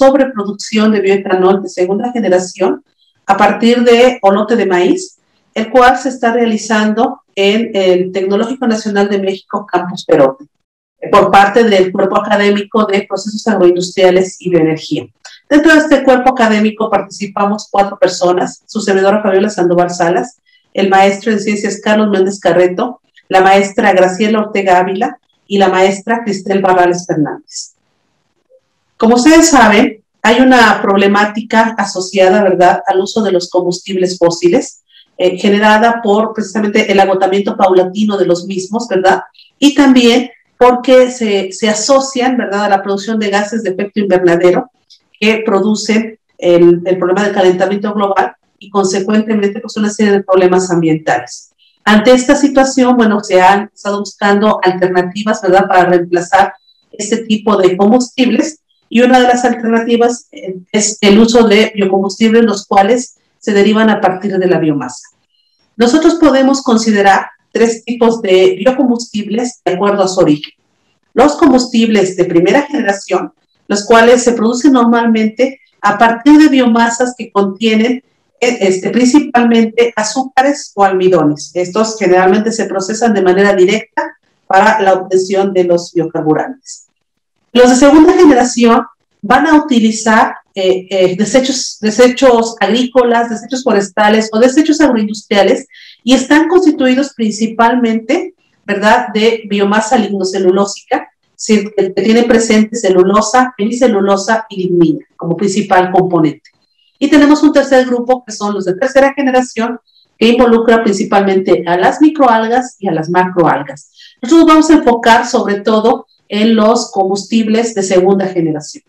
sobreproducción de bioetanol de segunda generación a partir de olote de maíz, el cual se está realizando en el Tecnológico Nacional de México, Campus Perote, por parte del Cuerpo Académico de Procesos Agroindustriales y Bioenergía. Dentro de este cuerpo académico participamos 4 personas, su servidora Fabiola Sandoval Salas, el maestro en Ciencias Carlos Méndez Carreto, la maestra Graciela Ortega Ávila y la maestra Cristel Barrales Fernández. Como ustedes saben, hay una problemática asociada, ¿verdad?, al uso de los combustibles fósiles, generada por precisamente el agotamiento paulatino de los mismos, ¿verdad?, y también porque se asocian, ¿verdad?, a la producción de gases de efecto invernadero que producen el problema del calentamiento global y consecuentemente pues una serie de problemas ambientales. Ante esta situación, bueno, se han estado buscando alternativas, ¿verdad?, para reemplazar este tipo de combustibles, y una de las alternativas es el uso de biocombustibles, los cuales se derivan a partir de la biomasa. Nosotros podemos considerar 3 tipos de biocombustibles de acuerdo a su origen. Los combustibles de primera generación, los cuales se producen normalmente a partir de biomasas que contienen principalmente azúcares o almidones. Estos generalmente se procesan de manera directa para la obtención de los biocarburantes. Los de segunda generación van a utilizar desechos agrícolas, desechos forestales o desechos agroindustriales y están constituidos principalmente, ¿verdad?, de biomasa lignocelulósica, que tiene presente celulosa, hemicelulosa y lignina como principal componente. Y tenemos un tercer grupo que son los de tercera generación, que involucra principalmente a las microalgas y a las macroalgas. Nosotros vamos a enfocar sobre todo en los combustibles de segunda generación.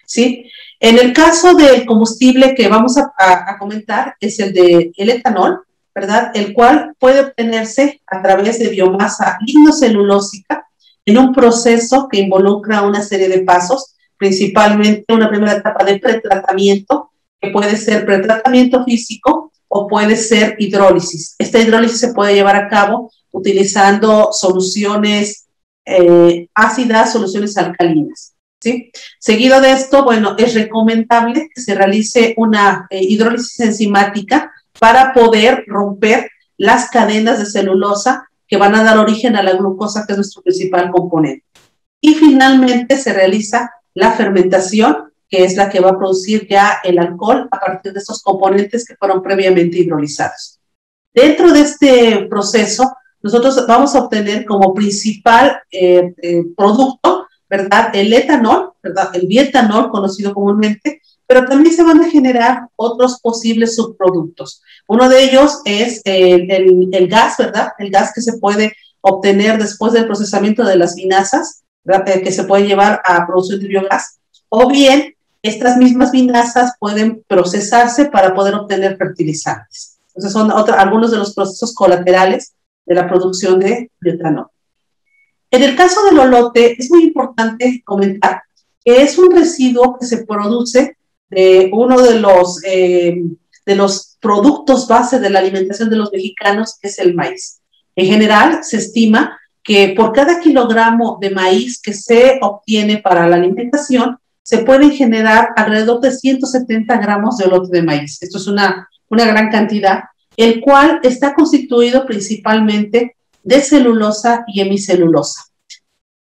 ¿Sí? En el caso del combustible que vamos a comentar es el de el etanol, ¿verdad?, el cual puede obtenerse a través de biomasa lignocelulósica en un proceso que involucra una serie de pasos, principalmente una primera etapa de pretratamiento, que puede ser pretratamiento físico o puede ser hidrólisis. Esta hidrólisis se puede llevar a cabo utilizando soluciones ácidas, soluciones alcalinas, ¿sí? Seguido de esto, bueno, es recomendable que se realice una hidrólisis enzimática para poder romper las cadenas de celulosa que van a dar origen a la glucosa, que es nuestro principal componente. Y finalmente se realiza la fermentación, que es la que va a producir ya el alcohol a partir de estos componentes que fueron previamente hidrolizados. Dentro de este proceso, nosotros vamos a obtener como principal producto, ¿verdad?, el etanol, ¿verdad?, el bietanol conocido comúnmente, pero también se van a generar otros posibles subproductos. Uno de ellos es el gas, ¿verdad?, el gas que se puede obtener después del procesamiento de las vinazas, ¿verdad?, que se puede llevar a producción de biogás, o bien estas mismas vinazas pueden procesarse para poder obtener fertilizantes. Entonces son algunos de los procesos colaterales de la producción de bioetanol. En el caso del olote es muy importante comentar que es un residuo que se produce de uno de los productos base de la alimentación de los mexicanos, que es el maíz. En general, se estima que por cada kilogramo de maíz que se obtiene para la alimentación, se pueden generar alrededor de 170 gramos de olote de maíz. Esto es una gran cantidad, el cual está constituido principalmente de celulosa y hemicelulosa.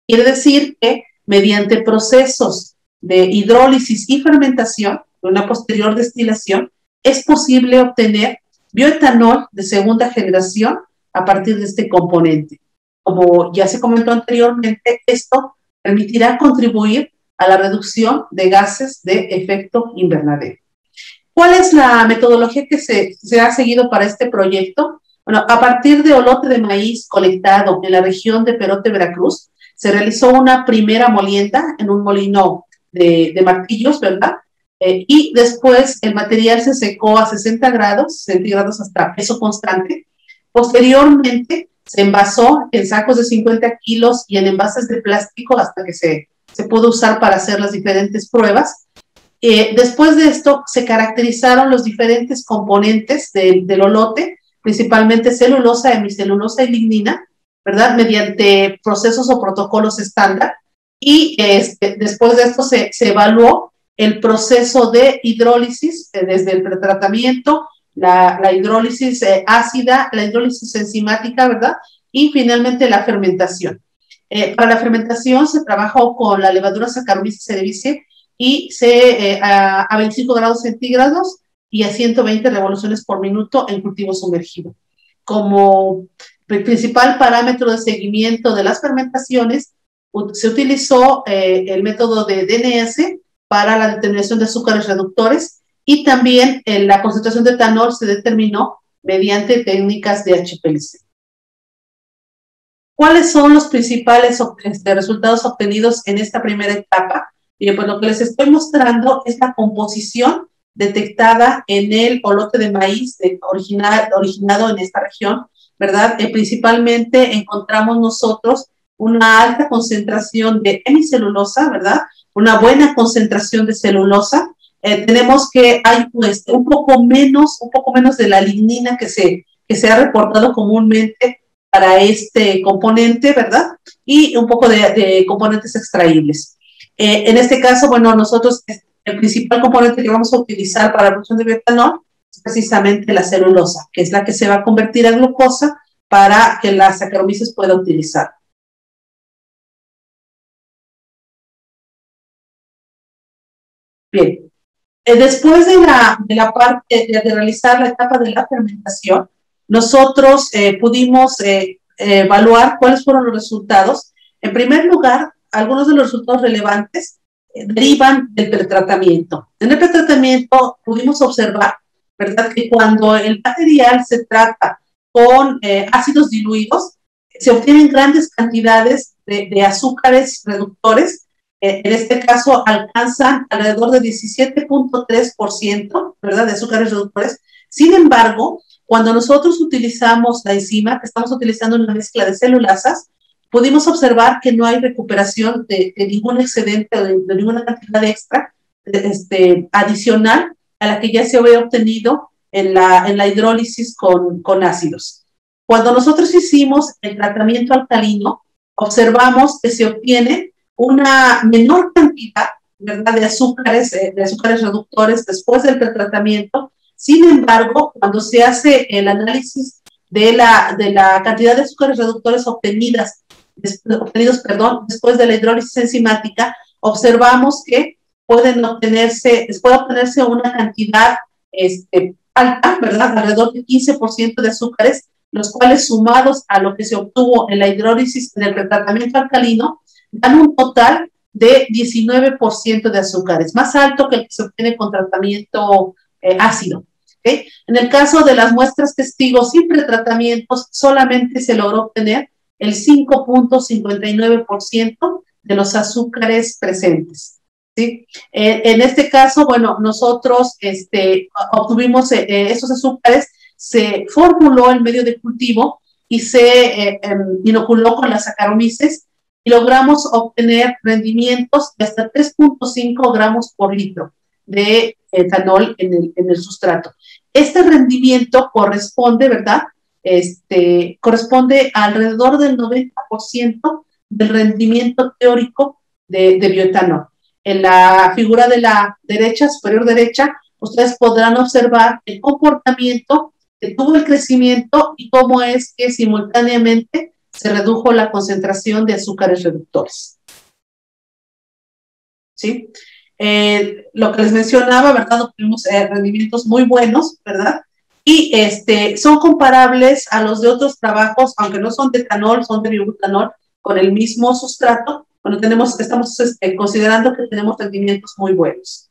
Quiere decir que mediante procesos de hidrólisis y fermentación, una posterior destilación, es posible obtener bioetanol de segunda generación a partir de este componente. Como ya se comentó anteriormente, esto permitirá contribuir a la reducción de gases de efecto invernadero. ¿Cuál es la metodología que se ha seguido para este proyecto? Bueno, a partir de olote de maíz colectado en la región de Perote, Veracruz, se realizó una primera molienda en un molino de martillos, ¿verdad? Y después el material se secó a 60 grados centígrados hasta peso constante. Posteriormente se envasó en sacos de 50 kilos y en envases de plástico hasta que se pudo usar para hacer las diferentes pruebas. Después de esto se caracterizaron los diferentes componentes del olote, principalmente celulosa, hemicelulosa y lignina, ¿verdad?, mediante procesos o protocolos estándar. y después de esto se evaluó el proceso de hidrólisis, desde el pretratamiento, la hidrólisis ácida, la hidrólisis enzimática, ¿verdad? Y finalmente la fermentación. Para la fermentación se trabajó con la levadura Saccharomyces cerevisiae y a 25 grados centígrados y a 120 revoluciones por minuto en cultivo sumergido. Como principal parámetro de seguimiento de las fermentaciones, se utilizó el método de DNS para la determinación de azúcares reductores y también la concentración de etanol se determinó mediante técnicas de HPLC. ¿Cuáles son los principales resultados obtenidos en esta primera etapa? Bien, pues lo que les estoy mostrando es la composición detectada en el olote de maíz originado en esta región, ¿verdad? Principalmente encontramos nosotros una alta concentración de hemicelulosa, ¿verdad? Una buena concentración de celulosa. Tenemos que hay pues, un poco menos de la lignina que se ha reportado comúnmente para este componente, ¿verdad? Y un poco de componentes extraíbles. En este caso, bueno, nosotros el principal componente que vamos a utilizar para la producción de bioetanol es precisamente la celulosa, que es la que se va a convertir a glucosa para que la Saccharomyces pueda utilizar. Bien, después de la parte de realizar la etapa de la fermentación, nosotros pudimos evaluar cuáles fueron los resultados. En primer lugar, algunos de los resultados relevantes derivan del pretratamiento. En el pretratamiento pudimos observar, ¿verdad?, que cuando el material se trata con ácidos diluidos, se obtienen grandes cantidades de azúcares reductores. En este caso alcanzan alrededor de 17.3%, ¿verdad?, de azúcares reductores. Sin embargo, cuando nosotros utilizamos la enzima, que estamos utilizando una mezcla de celulasas, pudimos observar que no hay recuperación de ningún excedente o de ninguna cantidad extra adicional a la que ya se había obtenido en la hidrólisis con ácidos. Cuando nosotros hicimos el tratamiento alcalino, observamos que se obtiene una menor cantidad, ¿verdad?, de azúcares reductores después del pretratamiento. Sin embargo, cuando se hace el análisis de la cantidad de azúcares reductores obtenidos después de la hidrólisis enzimática, observamos que puede obtenerse una cantidad alta, ¿verdad?, alrededor del 15% de azúcares, los cuales sumados a lo que se obtuvo en la hidrólisis en el pretratamiento alcalino, dan un total de 19% de azúcares, más alto que el que se obtiene con tratamiento ácido. ¿Okay? En el caso de las muestras testigos sin pretratamientos, solamente se logró obtener el 5.59% de los azúcares presentes. ¿Sí? En este caso, bueno, nosotros obtuvimos esos azúcares, se formuló el medio de cultivo y se inoculó con las Saccharomyces y logramos obtener rendimientos de hasta 3.5 gramos por litro de etanol en el sustrato. Este rendimiento corresponde, ¿verdad? Corresponde a alrededor del 90% del rendimiento teórico de bioetanol. En la figura de la derecha, superior derecha, ustedes podrán observar el comportamiento que tuvo el crecimiento y cómo es que simultáneamente se redujo la concentración de azúcares reductores. ¿Sí? Lo que les mencionaba, ¿verdad? Obtuvimos rendimientos muy buenos, ¿verdad? Y son comparables a los de otros trabajos, aunque no son de etanol, son de biobutanol, con el mismo sustrato. Bueno, estamos considerando que tenemos rendimientos muy buenos.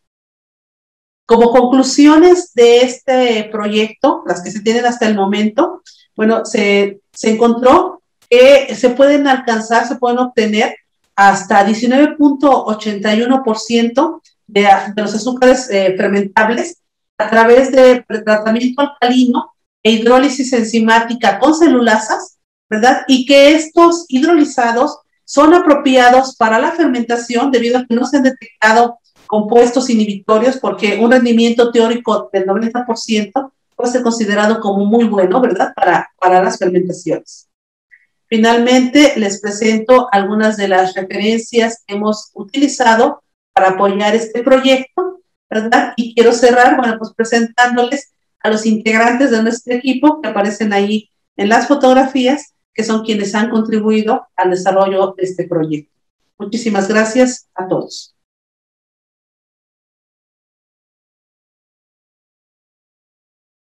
Como conclusiones de este proyecto, las que se tienen hasta el momento, bueno, se encontró que se pueden obtener hasta 19.81% de los azúcares fermentables a través de tratamiento alcalino e hidrólisis enzimática con celulasas, ¿verdad? Y que estos hidrolizados son apropiados para la fermentación debido a que no se han detectado compuestos inhibitorios, porque un rendimiento teórico del 90% puede ser considerado como muy bueno, ¿verdad?, para las fermentaciones. Finalmente, les presento algunas de las referencias que hemos utilizado para apoyar este proyecto, ¿verdad? Y quiero cerrar, bueno, pues presentándoles a los integrantes de nuestro equipo que aparecen ahí en las fotografías, que son quienes han contribuido al desarrollo de este proyecto. Muchísimas gracias a todos.